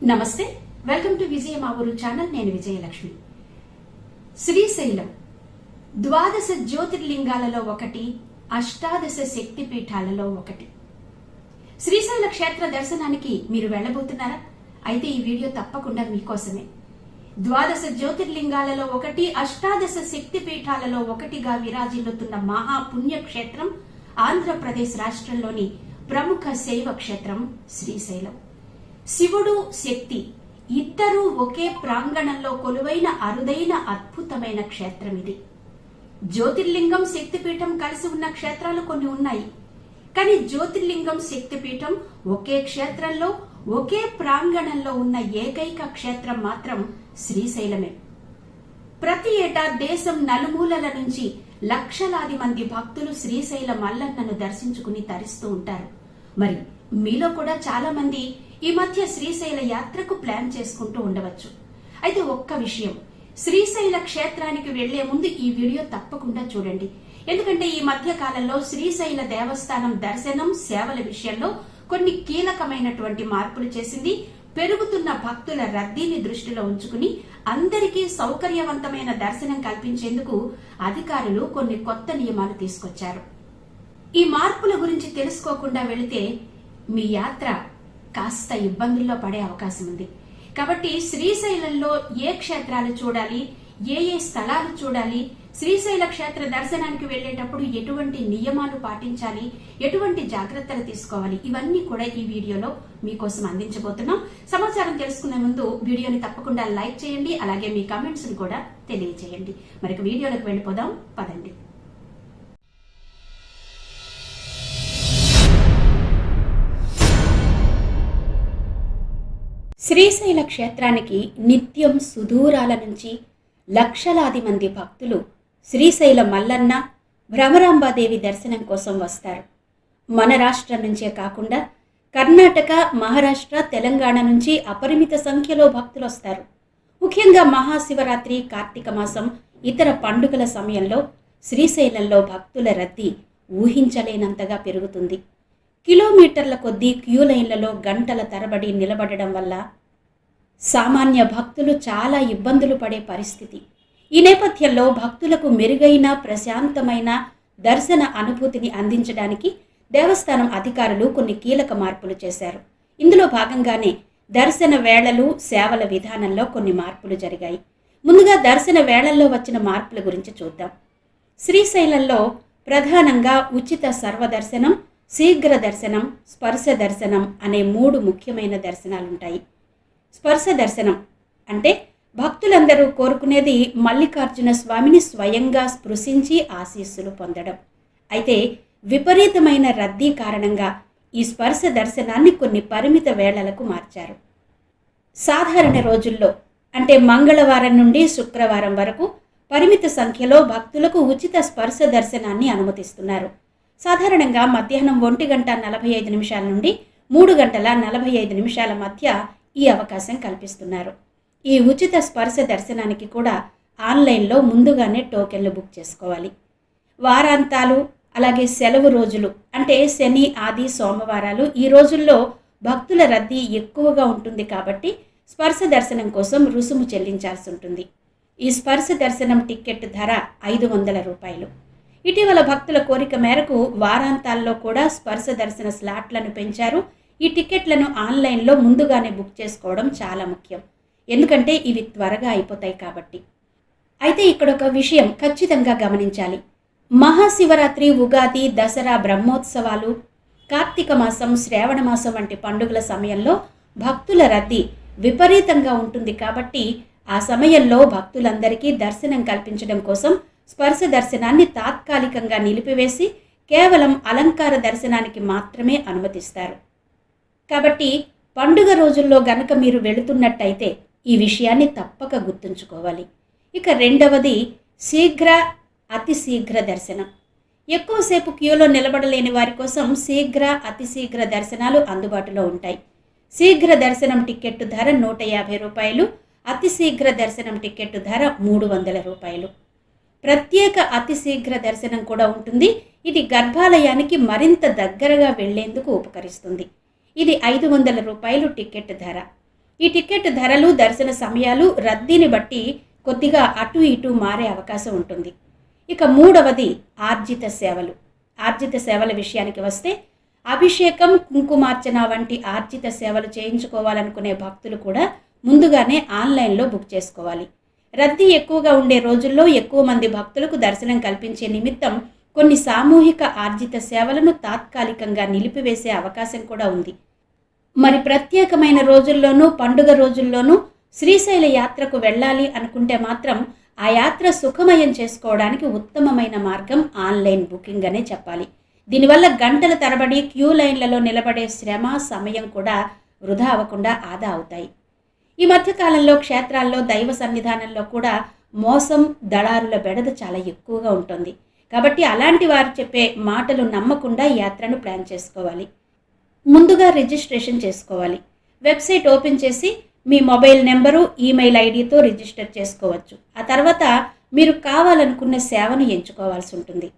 నమస్తే, welcome to విజయ మా ఊరు ఛానల్. నేను విజయలక్ష్మి. శ్రీశైలం ద్వాదశ జ్యోతిర్లింగాలలో ఒకటి, అష్టాదశ శక్తి పీఠాలలో ఒకటి. శ్రీశైల క్షేత్ర దర్శనానికి మీరు వెళ్ళబోతున్నారా? అయితే ఈ వీడియో తప్పకుండా మీకోసమే. ద్వాదశ జ్యోతిర్లింగాలలో ఒకటి, అష్టాదశ శక్తి పీఠాలలో ఒకటిగా విరాజిల్లుతున్న మహాపుణ్యక్షేత్రం ఆంధ్రప్రదేశ్ రాష్ట్రంలోని ప్రముఖ శైవ క్షేత్రం శ్రీశైలం. శివుడు, శక్తి ఇద్దరూ ఒకే ప్రాంగణంలో కొలువైన అరుదైన అద్భుతమైన క్షేత్రం ఇది. జ్యోతిర్లింగం, శక్తిపీఠం కలిసి ఉన్న క్షేత్రాలు కొన్ని ఉన్నాయి. కానీ జ్యోతిర్లింగం, శక్తిపీఠం ఒకే క్షేత్రంలో, ఒకే ప్రాంగణంలో ఉన్న ఏకైక క్షేత్రం మాత్రం శ్రీశైలమే. ప్రతి ఏటా దేశం నలుమూలల నుంచి లక్షలాది మంది భక్తులు శ్రీశైల మల్లన్నను దర్శించుకుని తరిస్తూ ఉంటారు. మరి మీలో కూడా చాలా మంది ఈ మధ్య శ్రీశైల యాత్రకు ప్లాన్ చేసుకుంటూ ఉండవచ్చు. అయితే ఒక్క విషయం, శ్రీశైల క్షేత్రానికి వెళ్లే ముందు ఈ వీడియో తప్పకుండా చూడండి. ఎందుకంటే ఈ మధ్య కాలంలో శ్రీశైల దేవస్థానం దర్శనం, సేవల విషయంలో కొన్ని కీలకమైనటువంటి మార్పులు చేసింది. పెరుగుతున్న భక్తుల రద్దీని దృష్టిలో ఉంచుకుని అందరికీ సౌకర్యవంతమైన దర్శనం కల్పించేందుకు అధికారులు కొన్ని కొత్త నియమాలు తీసుకొచ్చారు. ఈ మార్పుల గురించి తెలుసుకోకుండా వెళితే మీ యాత్ర కాస్త ఇబ్బందుల్లో పడే అవకాశం ఉంది. కాబట్టి శ్రీశైలంలో ఏ క్షేత్రాలు చూడాలి, ఏ స్థలాలు చూడాలి, శ్రీశైల క్షేత్ర దర్శనానికి వెళ్లేటప్పుడు ఎటువంటి నియమాలు పాటించాలి, ఎటువంటి జాగ్రత్తలు తీసుకోవాలి, ఇవన్నీ కూడా ఈ వీడియోలో మీకోసం అందించబోతున్నాం. సమాచారం తెలుసుకునే ముందు వీడియోని తప్పకుండా లైక్ చేయండి, అలాగే మీ కామెంట్స్ ని కూడా తెలియజేయండి. మరి వీడియోలోకి వెళ్ళిపోదాం, పదండి. శ్రీశైల క్షేత్రానికి నిత్యం సుదూరాల నుంచి లక్షలాది మంది భక్తులు శ్రీశైల మల్లన్న, భ్రమరాంబాదేవి దర్శనం కోసం వస్తారు. మన రాష్ట్రం నుంచే కాకుండా కర్ణాటక, మహారాష్ట్ర, తెలంగాణ నుంచి అపరిమిత సంఖ్యలో భక్తులు వస్తారు. ముఖ్యంగా మహాశివరాత్రి, కార్తీక మాసం, ఇతర పండుగల సమయంలో శ్రీశైలంలో భక్తుల రద్దీ ఊహించలేనంతగా పెరుగుతుంది. కిలోమీటర్ల కొద్దీ క్యూ లైన్లలో గంటల తరబడి నిలబడడం వల్ల సామాన్య భక్తులు చాలా ఇబ్బందులు పడే పరిస్థితి. ఈ నేపథ్యంలో భక్తులకు మెరుగైన, ప్రశాంతమైన దర్శన అనుభూతిని అందించడానికి దేవస్థానం అధికారులు కొన్ని కీలక మార్పులు చేశారు. ఇందులో భాగంగానే దర్శన వేళలు, సేవల విధానంలో కొన్ని మార్పులు జరిగాయి. ముందుగా దర్శన వేళల్లో వచ్చిన మార్పుల గురించి చూద్దాం. శ్రీశైలంలో ప్రధానంగా ఉచిత సర్వదర్శనం, శీఘ్ర దర్శనం, స్పర్శ దర్శనం అనే 3 ముఖ్యమైన దర్శనాలుంటాయి. స్పర్శ దర్శనం అంటే భక్తులందరూ కోరుకునేది మల్లికార్జున స్వామిని స్వయంగా స్పృశించి ఆశీస్సులు పొందడం. అయితే విపరీతమైన రద్దీ కారణంగా ఈ స్పర్శ దర్శనాన్ని కొన్ని పరిమిత వేళలకు మార్చారు. సాధారణ రోజుల్లో అంటే మంగళవారం నుండి శుక్రవారం వరకు పరిమిత సంఖ్యలో భక్తులకు ఉచిత స్పర్శ దర్శనాన్ని అనుమతిస్తున్నారు. సాధారణంగా మధ్యాహ్నం 1:45 నుండి 3:45 మధ్య ఈ అవకాశం కల్పిస్తున్నారు. ఈ ఉచిత స్పర్శ దర్శనానికి కూడా ఆన్లైన్లో ముందుగానే టోకెన్లు బుక్ చేసుకోవాలి. వారాంతాలు, అలాగే సెలవు రోజులు అంటే శని, ఆది, సోమవారాలు, ఈ రోజుల్లో భక్తుల రద్దీ ఎక్కువగా ఉంటుంది కాబట్టి స్పర్శ దర్శనం కోసం రుసుము చెల్లించాల్సి ఉంటుంది. ఈ స్పర్శ దర్శనం టికెట్ ధర 500 రూపాయలు. ఇటీవల భక్తుల కోరిక మేరకు వారాంతాల్లో కూడా స్పర్శ దర్శన స్లాట్లను పెంచారు. ఈ టికెట్లను ఆన్లైన్లో ముందుగానే బుక్ చేసుకోవడం చాలా ముఖ్యం, ఎందుకంటే ఇవి త్వరగా అయిపోతాయి కాబట్టి. అయితే ఇక్కడ ఒక విషయం ఖచ్చితంగా గమనించాలి. మహాశివరాత్రి, ఉగాది, దసరా, బ్రహ్మోత్సవాలు, కార్తీక మాసం, శ్రావణ మాసం వంటి పండుగల సమయంలో భక్తుల రద్దీ విపరీతంగా ఉంటుంది కాబట్టి ఆ సమయంలో భక్తులందరికీ దర్శనం కల్పించడం కోసం స్పర్శ దర్శనాన్ని తాత్కాలికంగా నిలిపివేసి కేవలం అలంకార దర్శనానికి మాత్రమే అనుమతిస్తారు. కాబట్టి పండుగ రోజుల్లో గనక మీరు వెళుతున్నట్టయితే ఈ విషయాన్ని తప్పక గుర్తుంచుకోవాలి. ఇక రెండవది శీఘ్ర, అతి శీఘ్ర దర్శనం. ఎక్కువసేపు క్యూలో నిలబడలేని వారి కోసం శీఘ్ర, అతి శీఘ్ర దర్శనాలు అందుబాటులో ఉంటాయి. శీఘ్ర దర్శనం టికెట్ ధర 150 రూపాయలు, అతి శీఘ్ర దర్శనం టికెట్ ధర 300 రూపాయలు. ప్రత్యేక అతి శీఘ్ర దర్శనం కూడా ఉంటుంది. ఇది గర్భాలయానికి మరింత దగ్గరగా వెళ్లేందుకు ఉపకరిస్తుంది. ఇది 500 రూపాయలు టికెట్ ధర. ఈ టికెట్ ధరలు, దర్శన సమయాలు రద్దీని బట్టి కొద్దిగా అటు ఇటు మారే అవకాశం ఉంటుంది. ఇక మూడవది ఆర్జిత సేవలు. ఆర్జిత సేవల విషయానికి వస్తే అభిషేకం, కుంకుమార్చన వంటి ఆర్జిత సేవలు చేయించుకోవాలనుకునే భక్తులు కూడా ముందుగానే ఆన్లైన్లో బుక్ చేసుకోవాలి. రద్దీ ఎక్కువగా ఉండే రోజుల్లో ఎక్కువ మంది భక్తులకు దర్శనం కల్పించే నిమిత్తం కొన్ని సామూహిక ఆర్జిత సేవలను తాత్కాలికంగా నిలిపివేసే అవకాశం కూడా ఉంది. మరి ప్రత్యేకమైన రోజుల్లోనూ, పండుగ రోజుల్లోనూ శ్రీశైల యాత్రకు వెళ్ళాలి అనుకుంటే మాత్రం ఆ యాత్ర సుఖమయం చేసుకోవడానికి ఉత్తమమైన మార్గం ఆన్లైన్ బుకింగ్ అనే చెప్పాలి. దీనివల్ల గంటల తరబడి క్యూ లైన్లలో నిలబడే శ్రమ, సమయం కూడా వృధా అవ్వకుండా ఆదా అవుతాయి. ఈ మధ్యకాలంలో క్షేత్రాల్లో, దైవ సన్నిధానంలో కూడా మోసం, దళారుల బెడద చాలా ఎక్కువగా ఉంటుంది. కాబట్టి అలాంటి వారు చెప్పే మాటలు నమ్మకుండా యాత్రను ప్లాన్ చేసుకోవాలి. ముందుగా రిజిస్ట్రేషన్ చేసుకోవాలి. వెబ్సైట్ ఓపెన్ చేసి మీ మొబైల్ నెంబరు, ఈమెయిల్ ఐడితో రిజిస్టర్ చేసుకోవచ్చు. ఆ తర్వాత మీరు కావాలనుకున్న సేవను ఎంచుకోవాల్సి ఉంటుంది.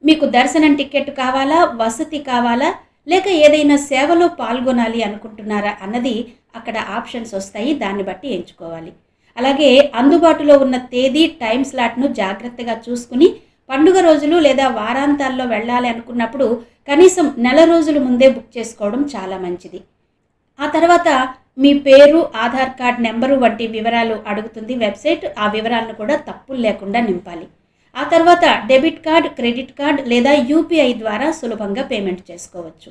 మీకు దర్శనం టికెట్ కావాలా, వసతి కావాలా, లేక ఏదైనా సేవలో పాల్గొనాలి అనుకుంటున్నారా అన్నది అక్కడ ఆప్షన్స్ వస్తాయి. దాన్ని బట్టి ఎంచుకోవాలి. అలాగే అందుబాటులో ఉన్న తేదీ, టైం స్లాట్ను జాగ్రత్తగా చూసుకుని పండుగ రోజులు లేదా వారాంతాల్లో వెళ్ళాలి అనుకున్నప్పుడు కనీసం నెల రోజుల ముందే బుక్ చేసుకోవడం చాలా మంచిది. ఆ తర్వాత మీ పేరు, ఆధార్ కార్డ్ నెంబరు వంటి వివరాలు అడుగుతుంది వెబ్సైట్. ఆ వివరాలను కూడా తప్పులు లేకుండా నింపాలి. ఆ తర్వాత డెబిట్ కార్డ్, క్రెడిట్ కార్డ్ లేదా యూపీఐ ద్వారా సులభంగా పేమెంట్ చేసుకోవచ్చు.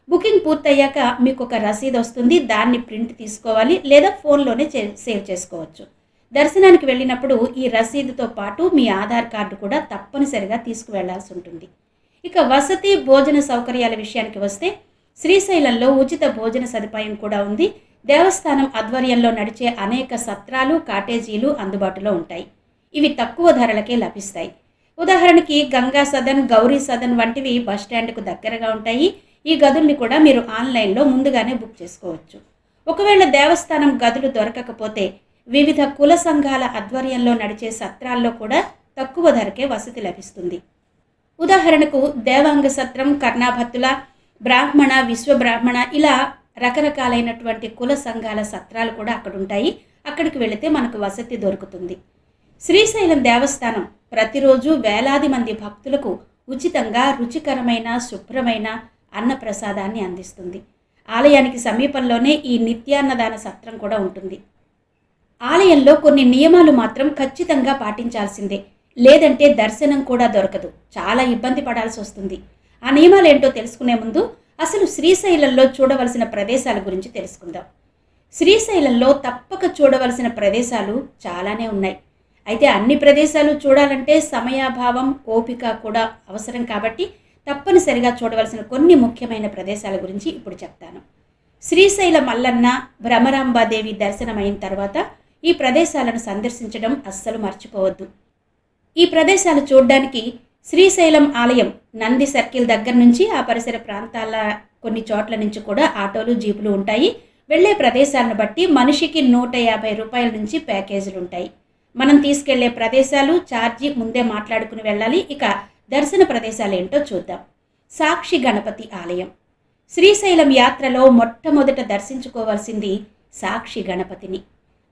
బుకింగ్ పూర్తయ్యాక మీకు ఒక రసీదు వస్తుంది. దాన్ని ప్రింట్ తీసుకోవాలి లేదా ఫోన్లోనే సేవ్ చేసుకోవచ్చు. దర్శనానికి వెళ్ళినప్పుడు ఈ రసీదుతో పాటు మీ ఆధార్ కార్డు కూడా తప్పనిసరిగా తీసుకువెళ్లాల్సి ఉంటుంది. ఇక వసతి, భోజన సౌకర్యాల విషయానికి వస్తే శ్రీశైలంలో ఉచిత భోజన సదుపాయం కూడా ఉంది. దేవస్థానం ఆధ్వర్యంలో నడిచే అనేక సత్రాలు, కాటేజీలు అందుబాటులో ఉంటాయి. ఇవి తక్కువ ధరలకే లభిస్తాయి. ఉదాహరణకి గంగా సదన్, గౌరీ సదన్ వంటివి బస్టాండ్కు దగ్గరగా ఉంటాయి. ఈ గదుల్ని కూడా మీరు ఆన్లైన్లో ముందుగానే బుక్ చేసుకోవచ్చు. ఒకవేళ దేవస్థానం గదులు దొరకకపోతే వివిధ కుల సంఘాల ఆధ్వర్యంలో నడిచే సత్రాల్లో కూడా తక్కువ ధరకే వసతి లభిస్తుంది. ఉదాహరణకు దేవాంగ సత్రం, కర్ణాభత్తుల, బ్రాహ్మణ, విశ్వబ్రాహ్మణ ఇలా రకరకాలైనటువంటి కుల సంఘాల సత్రాలు కూడా అక్కడ ఉంటాయి. అక్కడికి వెళితే మనకు వసతి దొరుకుతుంది. శ్రీశైలం దేవస్థానం ప్రతిరోజు వేలాది మంది భక్తులకు ఉచితంగా రుచికరమైన, శుభ్రమైన అన్నప్రసాదాన్ని అందిస్తుంది. ఆలయానికి సమీపంలోనే ఈ నిత్యాన్నదాన సత్రం కూడా ఉంటుంది. ఆలయంలో కొన్ని నియమాలు మాత్రం ఖచ్చితంగా పాటించాల్సిందే, లేదంటే దర్శనం కూడా దొరకదు. చాలా ఇబ్బంది పడాల్సి వస్తుంది. ఆ నియమాలు ఏంటో తెలుసుకునే ముందు అసలు శ్రీశైలంలో చూడవలసిన ప్రదేశాల గురించి తెలుసుకుందాం. శ్రీశైలంలో తప్పక చూడవలసిన ప్రదేశాలు చాలానే ఉన్నాయి. అయితే అన్ని ప్రదేశాలు చూడాలంటే సమయాభావం, ఓపిక కూడా అవసరం. కాబట్టి తప్పనిసరిగా చూడవలసిన కొన్ని ముఖ్యమైన ప్రదేశాల గురించి ఇప్పుడు చెప్తాను. శ్రీశైల మల్లన్న, భ్రమరాంబాదేవి దర్శనమైన తర్వాత ఈ ప్రదేశాలను సందర్శించడం అస్సలు మర్చిపోవద్దు. ఈ ప్రదేశాలు చూడడానికి శ్రీశైలం ఆలయం నంది సర్కిల్ దగ్గర నుంచి ఆ పరిసర ప్రాంతాల కొన్ని చోట్ల నుంచి కూడా ఆటోలు, జీపులు ఉంటాయి. వెళ్ళే ప్రదేశాలను బట్టి మనిషికి 150 రూపాయల నుంచి ప్యాకేజీలు ఉంటాయి. మనం తీసుకెళ్లే ప్రదేశాలు, ఛార్జీ ముందే మాట్లాడుకుని వెళ్ళాలి. ఇక దర్శన ప్రదేశాలు ఏంటో చూద్దాం. సాక్షి గణపతి ఆలయం. శ్రీశైలం యాత్రలో మొట్టమొదట దర్శించుకోవాల్సింది సాక్షి గణపతిని.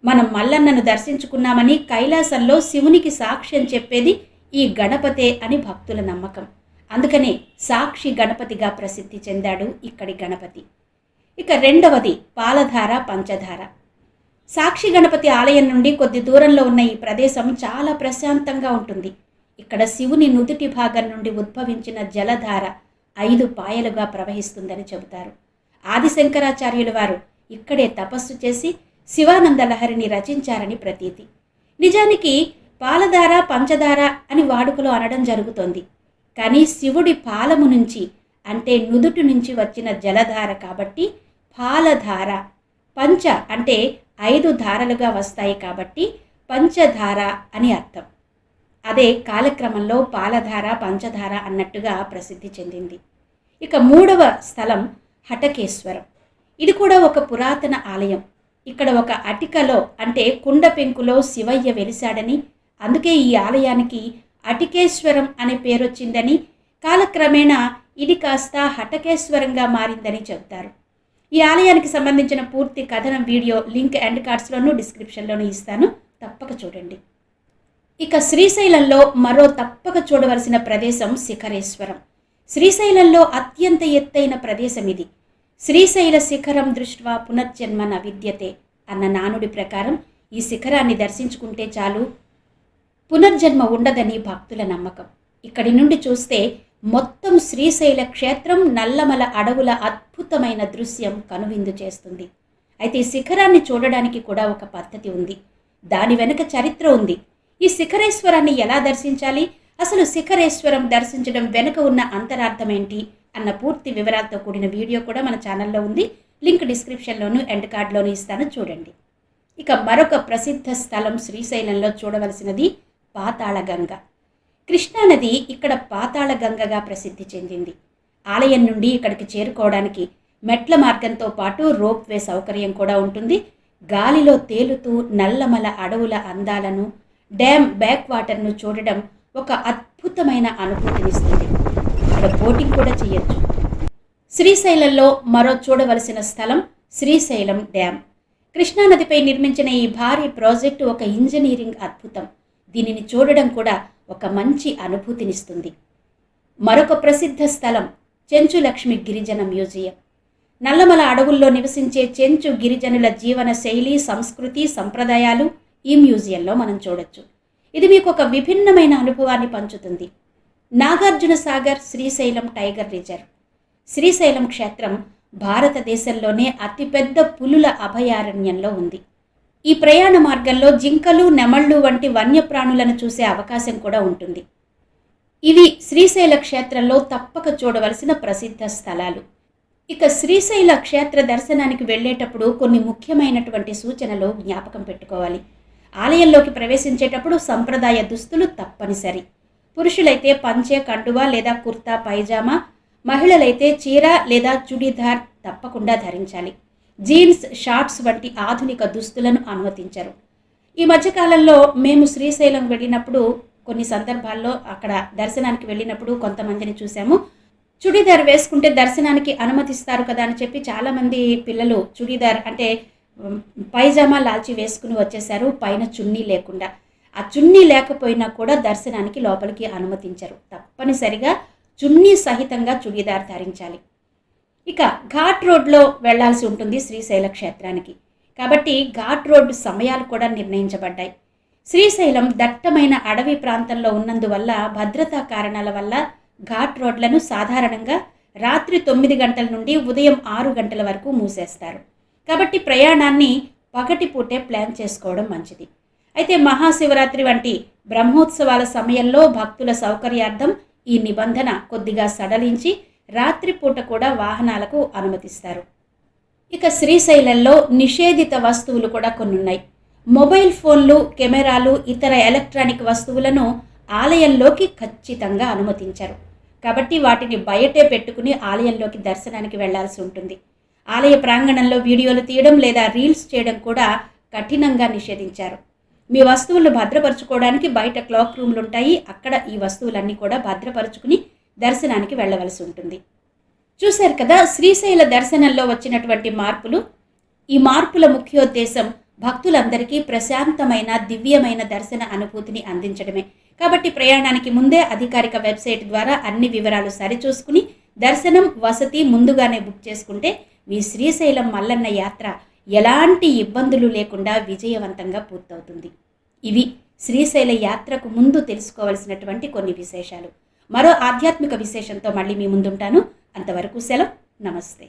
మనం మల్లన్నను దర్శించుకున్నామని కైలాసంలో శివునికి సాక్ష్యం చెప్పేది ఈ గణపతే అని భక్తుల నమ్మకం. అందుకనే సాక్షి గణపతిగా ప్రసిద్ధి చెందాడు ఇక్కడి గణపతి. ఇక రెండవది పాలధార, పంచధార. సాక్షి గణపతి ఆలయం నుండి కొద్ది దూరంలో ఉన్న ఈ ప్రదేశం చాలా ప్రశాంతంగా ఉంటుంది. ఇక్కడ శివుని నుదుటి భాగం నుండి ఉద్భవించిన జలధార 5 పాయలుగా ప్రవహిస్తుందని చెబుతారు. ఆదిశంకరాచార్యుల వారు ఇక్కడే తపస్సు చేసి శివానంద లహరిని రచించారని ప్రతీతి. నిజానికి పాలధార, పంచధార అని వాడుకలో అనడం జరుగుతోంది. కానీ శివుడి పాలము నుంచి అంటే నుదుటి నుంచి వచ్చిన జలధార కాబట్టి పాలధార. పంచ అంటే 5 ధారలుగా వస్తాయి కాబట్టి పంచధార అని అర్థం. అదే కాలక్రమంలో పాలధార, పంచధార అన్నట్టుగా ప్రసిద్ధి చెందింది. ఇక మూడవ స్థలం హటకేశ్వరం. ఇది కూడా ఒక పురాతన ఆలయం. ఇక్కడ ఒక అటికలో అంటే కుండ పెంకులో శివయ్య వెలిశాడని, అందుకే ఈ ఆలయానికి అటికేశ్వరం అనే పేరొచ్చిందని, కాలక్రమేణా ఇది కాస్త హటకేశ్వరంగా మారిందని చెబుతారు. ఈ ఆలయానికి సంబంధించిన పూర్తి కథనం వీడియో లింక్ ఎండ్ కార్డ్స్లోనూ డిస్క్రిప్షన్లోనూ ఇస్తాను, తప్పక చూడండి. ఇక శ్రీశైలంలో మరో తప్పక చూడవలసిన ప్రదేశం శిఖరేశ్వరం. శ్రీశైలంలో అత్యంత ఎత్తైన ప్రదేశం ఇది. శ్రీశైల శిఖరం దృష్ట్వా పునర్జన్మ న విద్యతే అన్న నానుడి ప్రకారం ఈ శిఖరాన్ని దర్శించుకుంటే చాలు, పునర్జన్మ ఉండదని భక్తుల నమ్మకం. ఇక్కడి నుండి చూస్తే మొత్తం శ్రీశైల క్షేత్రం, నల్లమల అడవుల అద్భుతమైన దృశ్యం కనువిందు చేస్తుంది. అయితే ఈ శిఖరాన్ని చూడడానికి కూడా ఒక పద్ధతి ఉంది, దాని వెనుక చరిత్ర ఉంది. ఈ శిఖరేశ్వరాన్ని ఎలా దర్శించాలి, అసలు శిఖరేశ్వరం దర్శించడం వెనుక ఉన్న అంతరార్థం ఏంటి అన్న పూర్తి వివరాలతో కూడిన వీడియో కూడా మన ఛానల్లో ఉంది, లింక్ డిస్క్రిప్షన్లోను ఎండ్ కార్డ్లోను ఇస్తాను, చూడండి. ఇక మరొక ప్రసిద్ధ స్థలం శ్రీశైలంలో చూడవలసినది పాతాళగంగ. కృష్ణానది ఇక్కడ పాతాళగంగగా ప్రసిద్ధి చెందింది. ఆలయం నుండి ఇక్కడికి చేరుకోవడానికి మెట్ల మార్గంతో పాటు రోప్వే సౌకర్యం కూడా ఉంటుంది. గాలిలో తేలుతూ నల్లమల అడవుల అందాలను, డ్యామ్ బ్యాక్ వాటర్ను చూడడం ఒక అద్భుతమైన అనుభూతినిస్తుంది. ఇక్కడ బోటింగ్ కూడా చేయొచ్చు. శ్రీశైలంలో మరో చూడవలసిన స్థలం శ్రీశైలం డ్యామ్. కృష్ణానదిపై నిర్మించిన ఈ భారీ ప్రాజెక్టు ఒక ఇంజనీరింగ్ అద్భుతం. దీనిని చూడడం కూడా ఒక మంచి అనుభూతినిస్తుంది. మరొక ప్రసిద్ధ స్థలం చెంచు లక్ష్మి గిరిజన మ్యూజియం. నల్లమల అడవుల్లో నివసించే చెంచు గిరిజనుల జీవన శైలి, సంస్కృతి, సంప్రదాయాలు ఈ మ్యూజియంలో మనం చూడొచ్చు. ఇది మీకు ఒక విభిన్నమైన అనుభవాన్ని పంచుతుంది. Nagarjuna Sagar Srisailam tiger reserve. శ్రీశైలం క్షేత్రం భారతదేశంలోనే అతిపెద్ద పులుల అభయారణ్యంలో ఉంది. ఈ ప్రయాణ మార్గంలో జింకలు, నెమళ్ళు వంటి వన్యప్రాణులను చూసే అవకాశం కూడా ఉంటుంది. ఇవి శ్రీశైల క్షేత్రంలో తప్పక చూడవలసిన ప్రసిద్ధ స్థలాలు. ఇక శ్రీశైల క్షేత్ర దర్శనానికి వెళ్ళేటప్పుడు కొన్ని ముఖ్యమైనటువంటి సూచనలు జ్ఞాపకం పెట్టుకోవాలి. ఆలయంలోకి ప్రవేశించేటప్పుడు సంప్రదాయ దుస్తులు తప్పనిసరి. పురుషులైతే పంచె, కండువా లేదా కుర్తా పైజామా, మహిళలైతే చీర లేదా చుడీదార్ తప్పకుండా ధరించాలి. జీన్స్, షార్ట్స్ వంటి ఆధునిక దుస్తులను అనుమతించరు. ఈ మధ్యకాలంలో మేము శ్రీశైలం వెళ్ళినప్పుడు కొన్ని సందర్భాల్లో అక్కడ దర్శనానికి వెళ్ళినప్పుడు కొంతమందిని చూసాము. చుడీదార్ వేసుకుంటే దర్శనానికి అనుమతిస్తారు కదా అని చెప్పి చాలామంది పిల్లలు చుడీదార్ అంటే పైజామా లాల్చి వేసుకుని వచ్చేసారు, పైన చున్నీ లేకుండా. ఆ చున్నీ లేకపోయినా కూడా దర్శనానికి లోపలికి అనుమతించరు. తప్పనిసరిగా చున్నీ సహితంగా చుడీదార్ ధరించాలి. ఇక ఘాట్ రోడ్లో వెళ్లాల్సి ఉంటుంది శ్రీశైల క్షేత్రానికి. కాబట్టి ఘాట్ రోడ్డు సమయాలు కూడా నిర్ణయించబడ్డాయి. శ్రీశైలం దట్టమైన అడవి ప్రాంతంలో ఉన్నందువల్ల భద్రతా కారణాల వల్ల ఘాట్ రోడ్లను సాధారణంగా రాత్రి 9 గంటల నుండి ఉదయం 6 గంటల వరకు మూసేస్తారు. కాబట్టి ప్రయాణాన్ని పగటిపూటే ప్లాన్ చేసుకోవడం మంచిది. అయితే మహాశివరాత్రి వంటి బ్రహ్మోత్సవాల సమయంలో భక్తుల సౌకర్యార్థం ఈ నిబంధన కొద్దిగా సడలించి రాత్రిపూట కూడా వాహనాలకు అనుమతిస్తారు. ఇక శ్రీశైలంలో నిషేధిత వస్తువులు కూడా కొన్ని ఉన్నాయి. మొబైల్ ఫోన్లు, కెమెరాలు, ఇతర ఎలక్ట్రానిక్ వస్తువులను ఆలయంలోకి ఖచ్చితంగా అనుమతించరు. కాబట్టి వాటిని బయటే పెట్టుకుని ఆలయంలోకి దర్శనానికి వెళ్లాల్సి ఉంటుంది. ఆలయ ప్రాంగణంలో వీడియోలు తీయడం లేదా రీల్స్ చేయడం కూడా కఠినంగా నిషేధించారు. మీ వస్తువులను భద్రపరచుకోవడానికి బయట క్లాక్ రూమ్లు ఉంటాయి. అక్కడ ఈ వస్తువులన్నీ కూడా భద్రపరుచుకుని దర్శనానికి వెళ్ళవలసి ఉంటుంది. చూశారు కదా శ్రీశైల దర్శనంలో వచ్చినటువంటి మార్పులు. ఈ మార్పుల ముఖ్యోద్దేశం భక్తులందరికీ ప్రశాంతమైన, దివ్యమైన దర్శన అనుభూతిని అందించడమే. కాబట్టి ప్రయాణానికి ముందే అధికారిక వెబ్సైట్ ద్వారా అన్ని వివరాలు సరిచూసుకుని దర్శనం, వసతి ముందుగానే బుక్ చేసుకుంటే మీ శ్రీశైలం మల్లన్న యాత్ర ఎలాంటి ఇబ్బందులు లేకుండా విజయవంతంగా పూర్తవుతుంది. ఇవి శ్రీశైల యాత్రకు ముందు తెలుసుకోవలసినటువంటి కొన్ని విశేషాలు. మరో ఆధ్యాత్మిక విశేషంతో మళ్ళీ మీ ముందుంటాను. అంతవరకు సెలవు. నమస్తే.